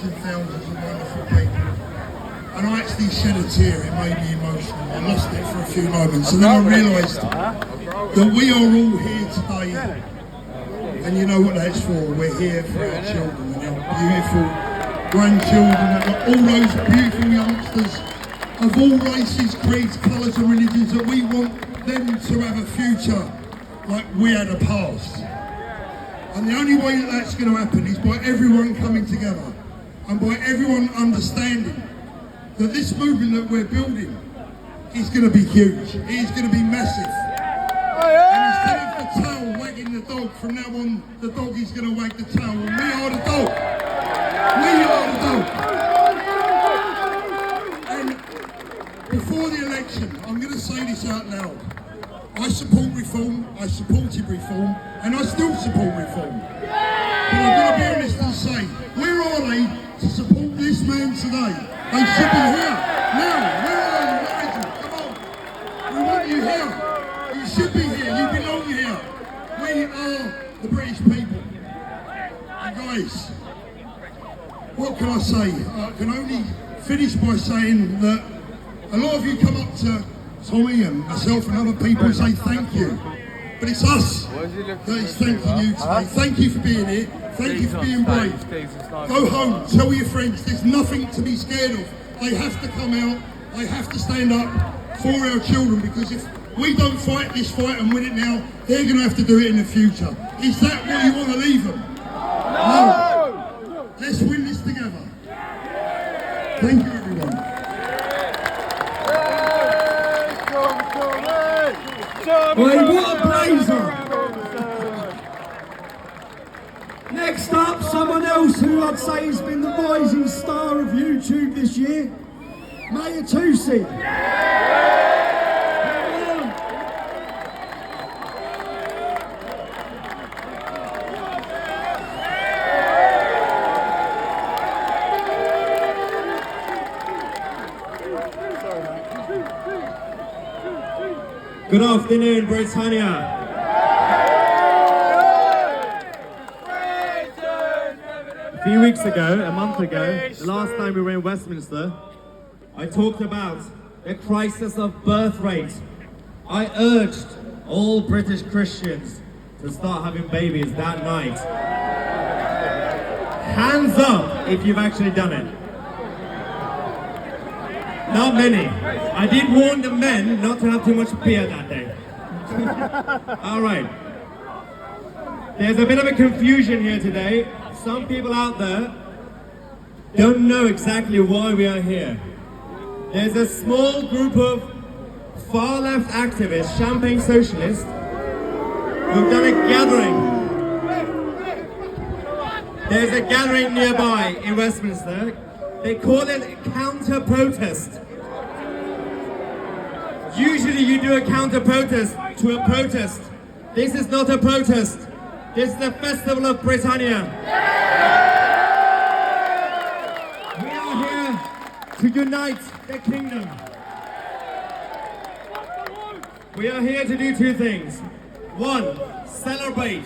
and thousands of wonderful people. And I actually shed a tear, it made me emotional. I lost it for a few moments. And then I realised that we are all here today. And you know what that's for. We're here for our children and our beautiful grandchildren and all those beautiful youngsters of all races, creeds, colours and religions, that we want them to have a future like we had a past. And the only way that that's going to happen is by everyone coming together and by everyone understanding that this movement that we're building is going to be huge. It is going to be massive. And instead of the tail wagging the dog, from now on the dog is going to wag the tail. And we are the dog. We are the dog. And before the election, I'm going to say this out loud. I support reform, I supported reform, and I still support reform. But I'm going to be honest and say, where are they to support this man today? They should be here, now. Where are you? Where is you? Come on. We want you here. You should be here. You belong here. We are the British people. And guys, what can I say? I can only finish by saying that a lot of you come up to Tommy and myself and other people and say thank you. But it's us that is thanking you today. Thank you for being here. Thank you for being brave. Go home, tell your friends there's nothing to be scared of. They have to come out, they have to stand up for our children, because if we don't fight this fight and win it now, they're going to have to do it in the future. Is that what you want to leave them? No! Let's win this together. Thank you, everyone. Wait, what a blazer! Next up, someone else who I'd say has been the rising star of YouTube this year, Maya Tusi. Good afternoon, Britannia. A few weeks ago, a month ago, the last time we were in Westminster, I talked about the crisis of birth rate. I urged all British Christians to start having babies that night. Hands up if you've actually done it. Not many. I did warn the men not to have too much beer that day. Alright. There's a bit of a confusion here today. Some people out there don't know exactly why we are here. There's a small group of far-left activists, champagne socialists, who've done a gathering. There's a gathering nearby in Westminster. They call it a counter-protest. Usually you do a counter-protest to a protest. This is not a protest. This is the Festival of Britannia. We are here to unite the kingdom. We are here to do two things. One, celebrate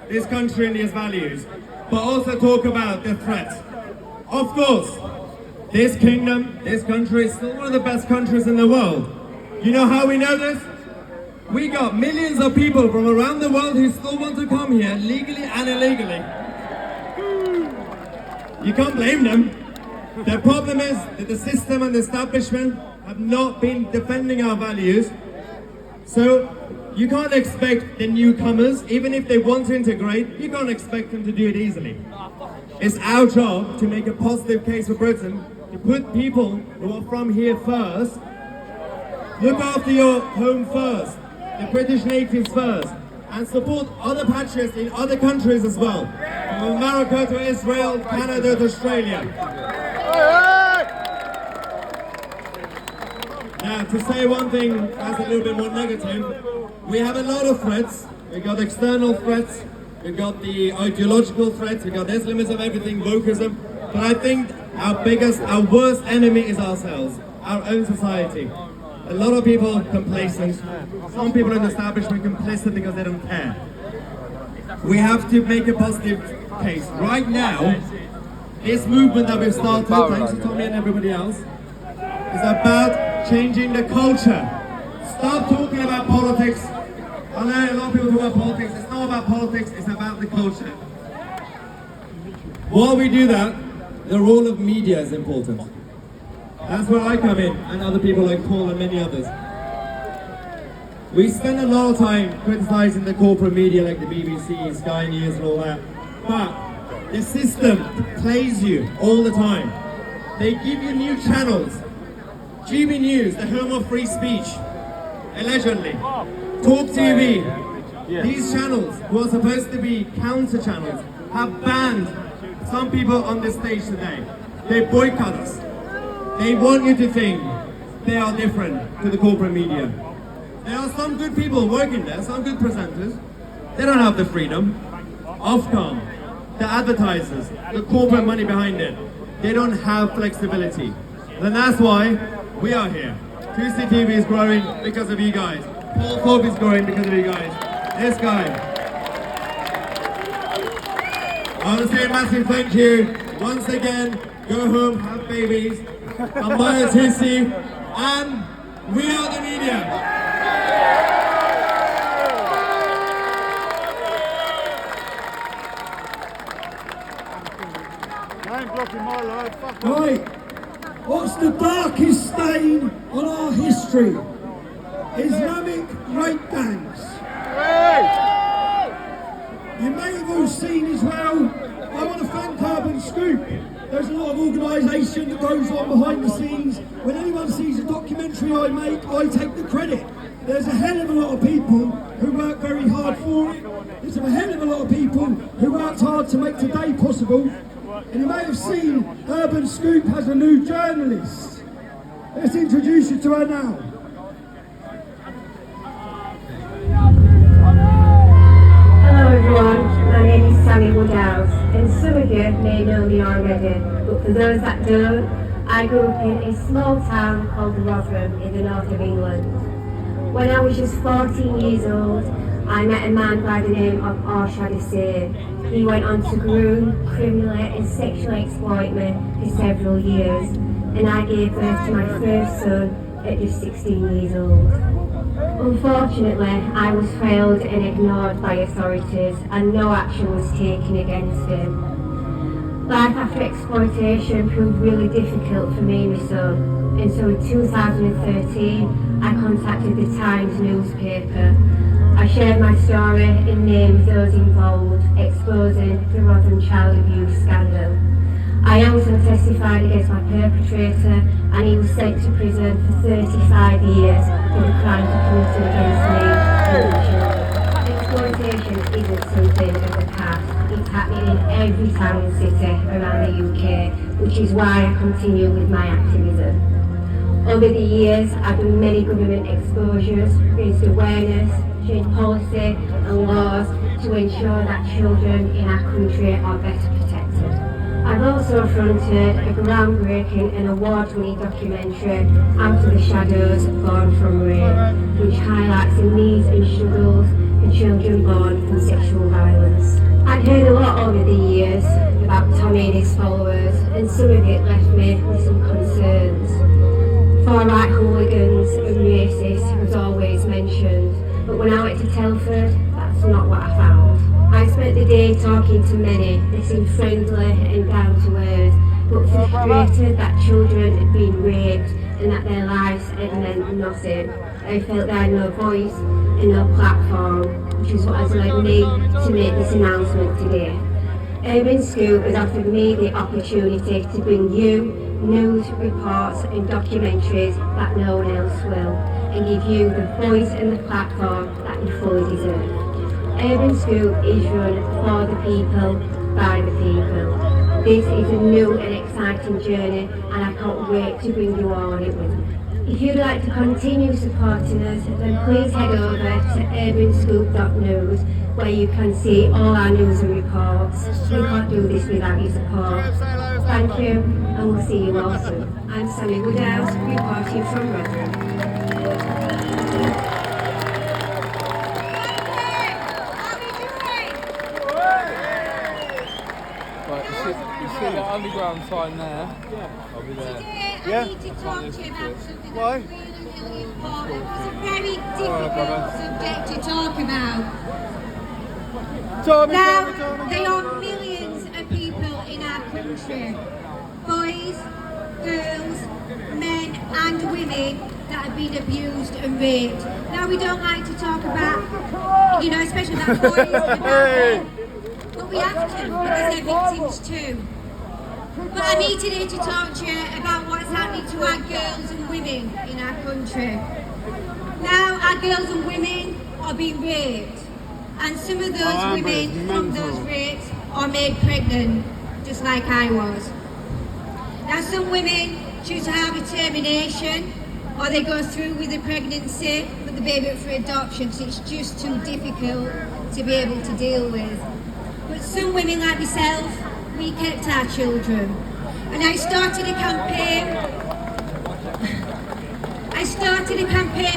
this country and its values, but also talk about the threat. Of course, this kingdom, this country is still one of the best countries in the world. You know how we know this? We got millions of people from around the world who still want to come here, legally and illegally. You can't blame them. The problem is that the system and the establishment have not been defending our values. So you can't expect the newcomers, even if they want to integrate, you can't expect them to do it easily. It's our job to make a positive case for Britain, to put people who are from here first. Look after your home first, the British natives first, and support other patriots in other countries as well. From America to Israel, Canada to Australia. Now, to say one thing that's a little bit more negative, we have a lot of threats. We've got external threats, we've got the ideological threats, we've got there's limits of everything, wokeism. But I think our worst enemy is ourselves, our own society. A lot of people complacent, some people in the establishment complicit because they don't care. We have to make a positive case. Right now, this movement that we've started, thanks to Tommy and everybody else, is about changing the culture. Stop talking about politics. I know a lot of people talk about politics. It's not about politics, it's about the culture. While we do that, the role of media is important. That's where I come in, and other people like Paul and many others. We spend a lot of time criticizing the corporate media like the BBC, Sky News and all that. But the system plays you all the time. They give you new channels. GB News, the home of free speech, allegedly. Talk TV. These channels, who are supposed to be counter channels, have banned some people on this stage today. They boycott us. They want you to think they are different to the corporate media. There are some good people working there, some good presenters. They don't have the freedom. Ofcom, the advertisers, the corporate money behind it, they don't have flexibility. And that's why we are here. 2C TV is growing because of you guys. Paul Forbes is growing because of you guys. This guy. I want to say a massive thank you. Once again, go home, have babies. I'm Maya 2C, and we are the media. Right, what's the darkest stain on our history? Islamic rape gangs. You may have all seen as well, I want to thank Urban Scoop. There's a lot of organisation that goes on behind the scenes. When anyone sees a documentary I make, I take the credit. There's a hell of a lot of people who work very hard for it. There's a hell of a lot of people who worked hard to make today possible. And you may have seen Urban Scoop has a new journalist. Let's introduce you to her now. Hello everyone, my name is Sammy Woodhouse, and some of you may know me already, but for those that don't, I grew up in a small town called Rotherham in the north of England. When I was just 14 years old, I met a man by the name of Arshad Hussain. He went on to groom, criminally and sexually exploit me for several years, and I gave birth to my first son at just 16 years old. Unfortunately, I was failed and ignored by authorities, and no action was taken against him. Life after exploitation proved really difficult for me and my son, and so in 2013 I contacted the Times newspaper. I shared my story and named those involved, exposing the Rotherham child abuse scandal. I also testified against my perpetrator, and he was sent to prison for 35 years for the crimes committed against me and my children. Exploitation isn't something of the past. It's happening in every town and city around the UK, which is why I continue with my activism. Over the years, I've done many government exposures, raised awareness, changed policy and laws to ensure that children in our country are better protected. I've also fronted a groundbreaking and award-winning documentary, Out of the Shadows, Born from Rape, which highlights the needs and struggles of children born from sexual violence. I'd heard a lot over the years about Tommy and his followers, and some of it left me with some concerns. Far-right hooligans and racists was always mentioned, but when I went to Telford, that's not what I found. I spent the day talking to many. They seemed friendly and down to earth, but frustrated that children had been raped and that their lives had meant nothing. They felt they had no voice and no platform, which is what has led me to make this announcement today. Urban Scoop has offered me the opportunity to bring you news, reports and documentaries that no one else will, and give you the voice and the platform that you fully deserve. Urban Scoop is run for the people, by the people. This is a new and exciting journey, and I can't wait to bring you all on it with me. If you'd like to continue supporting us, then please head over to urbanscoop.news, where you can see all our news and reports. We can't do this without your support. Thank you, and we'll see you all soon. I'm Sammy Woodhouse, reporting from Rotherham. Right, You see that underground sign there? I'll be there. Today I need to talk to you about something Why? that's really important. It's a very difficult subject to talk about. Now, there are millions of people in our country, boys, girls, men and women that have been abused and raped. Now, we don't like to talk about, especially about boys and about men, but we have to because they're victims too. But I need today to talk to you about what's happening to our girls and women in our country. Now, our girls and women are being raped, and some of those women from those rapes are made pregnant, just like I was. Now, some women choose to have a termination, or they go through with the pregnancy, put the baby up for adoption, so it's just too difficult to be able to deal with. But some women like myself, we kept our children. And I started a campaign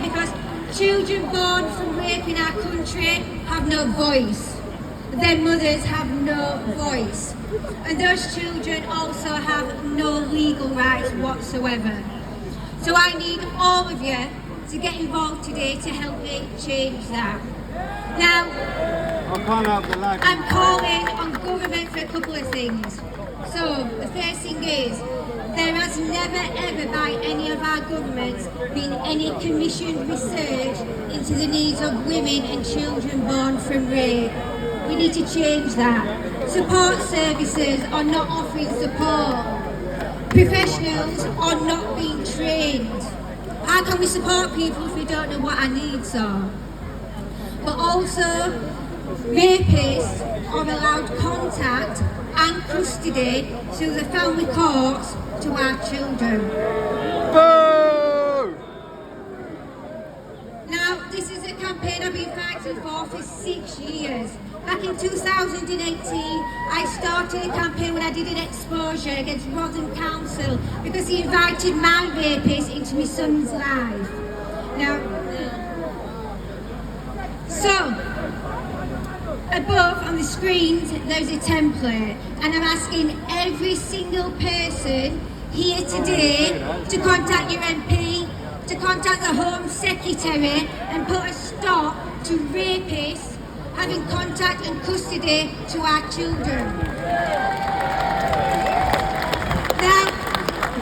because children born from rape in our country have no voice. Their mothers have no voice. And those children also have no legal rights whatsoever. So I need all of you to get involved today to help me change that. Now, I'm calling on government for a couple of things. So, the first thing is, there has never ever by any of our governments been any commissioned research into the needs of women and children born from rape. We need to change that. Support services are not offering support. Professionals are not being trained. How can we support people if we don't know what our needs are? But also, rapists are allowed contact and custody through the family courts to our children. Boo! Now, this is a campaign I've been fighting for 6 years. Back in 2018, I started a campaign when I did an exposure against Rotherham Council because he invited my rapist into my son's life. Now, so, above on the screens there's a template, and I'm asking every single person here today to contact your MP, to contact the Home Secretary and put a stop to rapists having contact and custody to our children. Now,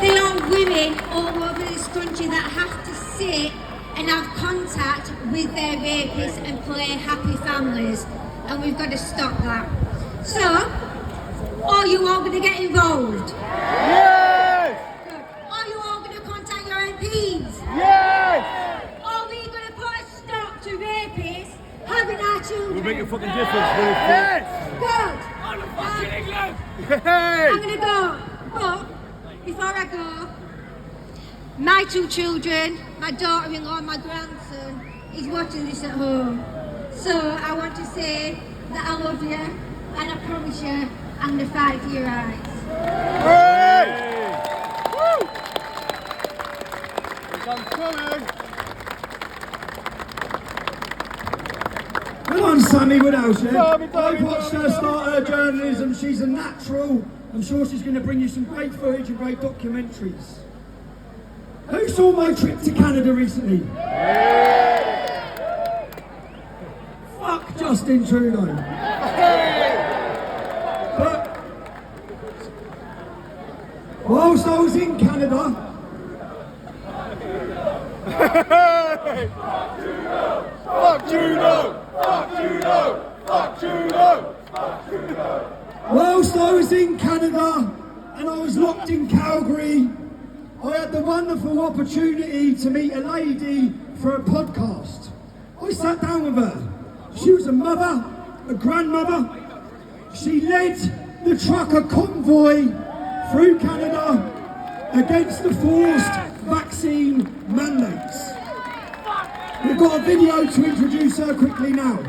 there are women all over this country that have to sit and have contact with their rapists and play happy families, and we've got to stop that. So, are you all going to get involved? Yes! Good. Are you all going to contact your MPs? Yes! Are we going to put a stop to rapists having our children? We'll make a fucking difference. Yes! Good. I'm the fucking England! Hey! I'm going to go, but before I go, my two children, my daughter-in-law and my grandson, is watching this at home. So I want to say that I love you, and I promise you I'm going to fight for your rights. Hey! Woo! I'm coming! Well, I'm Sammy Woodhouse, yeah? Tommy, I've watched her start her journalism. She's a natural. I'm sure she's going to bring you some great footage and great documentaries. Who saw my trip to Canada recently? Fuck Justin Trudeau. But whilst I was in Canada, Fuck Judo! Fuck Judo! Fuck Judo! Fuck Judo! whilst I was in Canada and I was locked in Calgary, I had the wonderful opportunity to meet a lady for a podcast. I sat down with her. She was a mother, a grandmother. She led the trucker convoy through Canada against the forced vaccine mandates. We've got a video to introduce her quickly now.